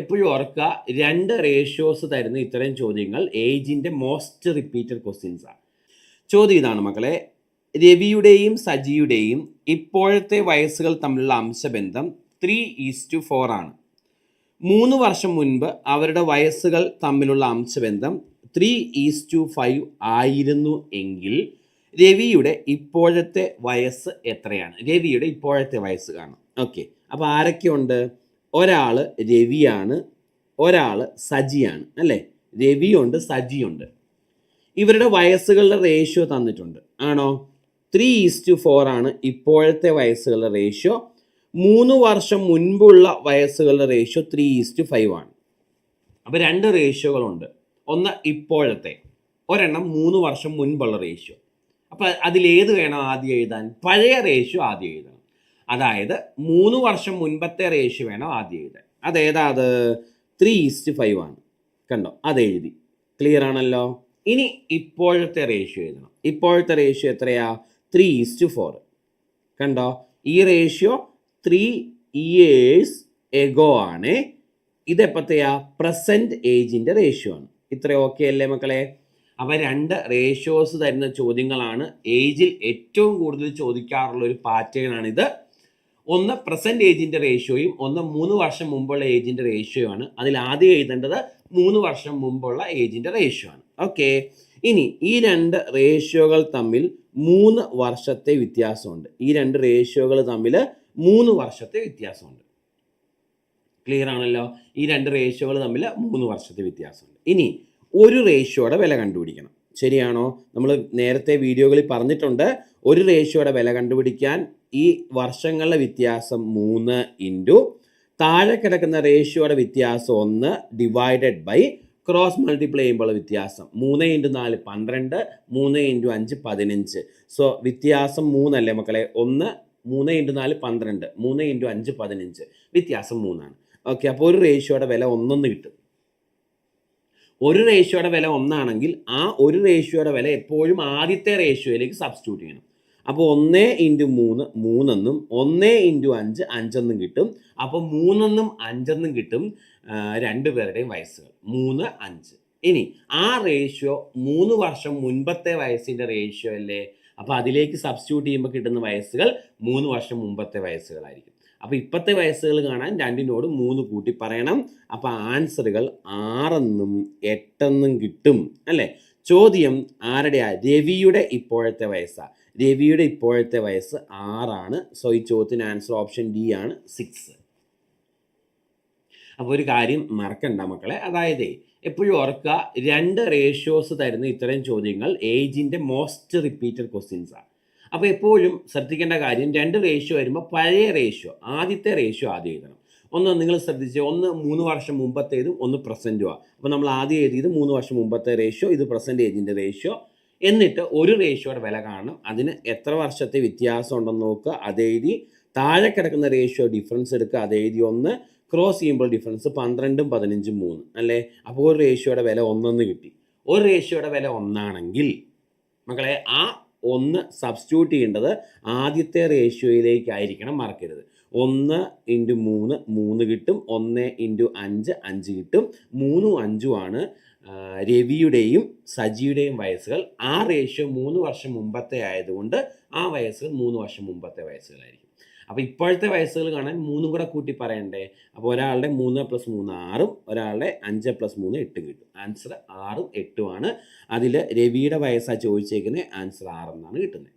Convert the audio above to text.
എപ്പോഴും ഓർക്കുക, രണ്ട് റേഷ്യോസ് തരുന്ന ഇത്തരം ചോദ്യങ്ങൾ ഏജിൻ്റെ മോസ്റ്റ് റിപ്പീറ്റഡ് ക്വസ്റ്റ്യൻസ് ആണ്. ചോദ്യം ഇതാണ് മക്കളെ, രവിയുടെയും സജിയുടെയും ഇപ്പോഴത്തെ വയസ്സുകൾ തമ്മിലുള്ള അംശബന്ധം 3:4 ആണ്. 3 വർഷം മുൻപ് അവരുടെ വയസ്സുകൾ തമ്മിലുള്ള അംശബന്ധം 3:5 ആയിരുന്നു എങ്കിൽ രവിയുടെ ഇപ്പോഴത്തെ വയസ്സ് എത്രയാണ്? രവിയുടെ ഇപ്പോഴത്തെ വയസ്സ് കാണും. ഓക്കെ, അപ്പോൾ ആരൊക്കെയുണ്ട്? ഒരാൾ രവിയാണ്, ഒരാൾ സജിയാണ് അല്ലേ? രവിയുണ്ട്, സജിയുണ്ട്. ഇവരുടെ വയസ്സുകളുടെ റേഷ്യോ തന്നിട്ടുണ്ട്, ആണോ? 3:4 ആണ് ഇപ്പോഴത്തെ വയസ്സുകളുടെ റേഷ്യോ. 3 വർഷം മുൻപുള്ള വയസ്സുകളുടെ റേഷ്യോ 3:5 ആണ്. അപ്പോൾ രണ്ട് റേഷ്യോകളുണ്ട്. ഒന്ന് ഇപ്പോഴത്തെ, ഒരെണ്ണം 3 വർഷം മുൻപുള്ള റേഷ്യോ. അപ്പോൾ അതിലേത് വേണം ആദ്യം എഴുതാൻ? പഴയ റേഷ്യോ ആദ്യം എഴുതണം. അതായത് 3 വർഷം മുൻപത്തെ റേഷ്യോ വേണം ആദ്യം എഴുതാൻ. അതേതാ? അത് 3:5 ആണ്. കണ്ടോ? അതെഴുതി. ക്ലിയർ ആണല്ലോ. ഇനി ഇപ്പോഴത്തെ റേഷ്യോ എഴുതണം. ഇപ്പോഴത്തെ റേഷ്യോ എത്രയാ? 3:4. കണ്ടോ? ഈ റേഷ്യോ 3 years എഗോ ആണ്. ഇതെപ്പത്തെയാ? പ്രസൻറ്റ് ഏജിൻ്റെ റേഷ്യോ ആണ്. ഇത്ര ഓക്കെ അല്ലേ മക്കളെ? അപ്പോൾ രണ്ട് റേഷ്യോസ് തരുന്ന ചോദ്യങ്ങളാണ് ഏജിൽ ഏറ്റവും കൂടുതൽ ചോദിക്കാറുള്ള ഒരു പാറ്റേൺ ആണിത്. ഒന്ന് പ്രസൻറ്റ് ഏജിൻ്റെ റേഷ്യോയും ഒന്ന് 3 വർഷം മുമ്പുള്ള ഏജിൻ്റെ റേഷ്യോ ആണ്. അതിൽ ആദ്യം എഴുതേണ്ടത് 3 വർഷം മുമ്പുള്ള ഏജിൻ്റെ റേഷ്യോ ആണ്. ഓക്കെ, ഇനി ഈ രണ്ട് റേഷ്യോകൾ തമ്മിൽ 3 വർഷത്തെ വ്യത്യാസമുണ്ട്. ഈ രണ്ട് റേഷ്യോകൾ തമ്മിൽ 3 വർഷത്തെ വ്യത്യാസമുണ്ട്. ക്ലിയർ ആണല്ലോ? ഈ രണ്ട് റേഷ്യോകൾ തമ്മിൽ 3 വർഷത്തെ വ്യത്യാസമുണ്ട്. ഇനി ഒരു റേഷ്യോയുടെ വില കണ്ടുപിടിക്കണം. ശരിയാണോ? നമ്മൾ നേരത്തെ വീഡിയോകളിൽ പറഞ്ഞിട്ടുണ്ട്, ഒരു റേഷ്യോയുടെ വില കണ്ടുപിടിക്കാൻ ഈ വർഷങ്ങളുടെ വ്യത്യാസം 3 ഇൻറ്റു താഴെ കിടക്കുന്ന റേഷ്യോയുടെ വ്യത്യാസം 1 ഡിവൈഡഡ് ബൈ ക്രോസ് മൾട്ടിപ്ലൈ ചെയ്യുമ്പോൾ വ്യത്യാസം 3 × 4 12, 3 × 5 15. സോ വ്യത്യാസം 3 അല്ലേ മക്കളെ? 1 3 × 4 12, 3 × 5 15, വ്യത്യാസം 3 ആണ്. ഓക്കെ, അപ്പോൾ ഒരു റേഷ്യോയുടെ വില 1 കിട്ടും. ഒരു റേഷ്യോയുടെ വില 1 ആണെങ്കിൽ ആ ഒരു റേഷ്യോയുടെ വില എപ്പോഴും ആദ്യത്തെ റേഷ്യോയിലേക്ക് സബ്സ്റ്റിറ്റ്യൂട്ട് ചെയ്യണം. അപ്പോൾ 1 × 3 3 എന്നും 1 × 5 5 എന്നും കിട്ടും. അപ്പോൾ 3 എന്നും 5 എന്നും കിട്ടും രണ്ടുപേരുടെയും വയസ്സുകൾ 3 5. ഇനി ആ റേഷ്യോ 3 വർഷം മുൻപത്തെ വയസ്സിൻ്റെ റേഷ്യോ അല്ലേ? അപ്പോൾ അതിലേക്ക് സബ്സ്റ്റിറ്റ്യൂട്ട് ചെയ്യുമ്പോൾ കിട്ടുന്ന വയസ്സുകൾ 3 വർഷം മുമ്പത്തെ വയസ്സുകളായിരിക്കും. അപ്പോൾ ഇപ്പോഴത്തെ വയസ്സുകൾ കാണാൻ രണ്ടിനോട് 3 കൂട്ടി പറയണം. അപ്പോൾ ആൻസറുകൾ 6 എന്നും 8 എന്നും കിട്ടും അല്ലേ? ചോദ്യം ആരുടെയാ? രവിയുടെ ഇപ്പോഴത്തെ വയസ്സാണ്. രവിയുടെ ഇപ്പോഴത്തെ വയസ്സ് 6 ആണ്. സോ ഈ ചോദ്യത്തിന് ആൻസർ ഓപ്ഷൻ ഡി ആണ്, 6. അപ്പോൾ ഒരു കാര്യം മറക്കണ്ട മക്കളെ, അതായത് എപ്പോഴും ഓർക്കുക, രണ്ട് റേഷ്യോസ് തരുന്ന ഇത്തരം ചോദ്യങ്ങൾ ഏജിൻ്റെ മോസ്റ്റ് റിപ്പീറ്റഡ് ക്വസ്റ്റ്യൻസ് ആണ്. അപ്പോൾ എപ്പോഴും ശ്രദ്ധിക്കേണ്ട കാര്യം, രണ്ട് റേഷ്യോ വരുമ്പോൾ പഴയ റേഷ്യോ, ആദ്യത്തെ റേഷ്യോ ആദ്യം എഴുതണം. ഒന്ന് നിങ്ങൾ ശ്രദ്ധിച്ച്, ഒന്ന് 3 വർഷം മുമ്പത്തേതും ഒന്ന് പ്രസൻറ്റുമാണ്. അപ്പോൾ നമ്മൾ ആദ്യം എഴുതിയത് 3 വർഷം മുമ്പത്തെ റേഷ്യോ, ഇത് പ്രസൻറ്റ് ഏജിൻ്റെ റേഷ്യോ. എന്നിട്ട് ഒരു റേഷ്യോയുടെ വില കാണണം, അതിന് എത്ര വർഷത്തെ വ്യത്യാസം ഉണ്ടെന്ന് നോക്കുക, അതെഴുതി. താഴെ കിടക്കുന്ന റേഷ്യോ ഡിഫറൻസ് എടുക്കുക, അതെഴുതി. 1 ക്രോസ് ചെയ്യുമ്പോൾ ഡിഫറൻസ് 12 15 3 അല്ലേ? അപ്പോൾ ഒരു റേഷ്യോയുടെ വില 1 കിട്ടി. ഒരു റേഷ്യോയുടെ വില 1 ആണെങ്കിൽ മക്കളെ ആ 1 സബ്സ്റ്റിറ്റ്യൂട്ട് ചെയ്യേണ്ടത് ആദ്യത്തെ റേഷ്യോയിലേക്കായിരിക്കണം, മറക്കരുത്. 1 × 3 3 കിട്ടും, 1 × 5 5 കിട്ടും. 3 5 ആണ് രവിയുടെയും സജിയുടെയും വയസ്സുകൾ. ആ റേഷ്യോ 3 വർഷം മുമ്പത്തെ ആയതുകൊണ്ട് ആ വയസ്സുകൾ 3 വർഷം മുമ്പത്തെ വയസ്സുകളായിരിക്കും. അപ്പോൾ ഇപ്പോഴത്തെ വയസ്സുകൾ കാണാൻ 3 കൂടെ കൂട്ടി പറയണ്ടേ? അപ്പോൾ ഒരാളുടെ 3 + 3 6, ഒരാളുടെ 5 + 3 8 കിട്ടും. ആൻസർ 6 8 ആണ്. അതിൽ രവിയുടെ വയസ്സാണ് ചോദിച്ചേക്കുന്നത്, ആൻസർ 6 എന്നാണ് കിട്ടുന്നത്.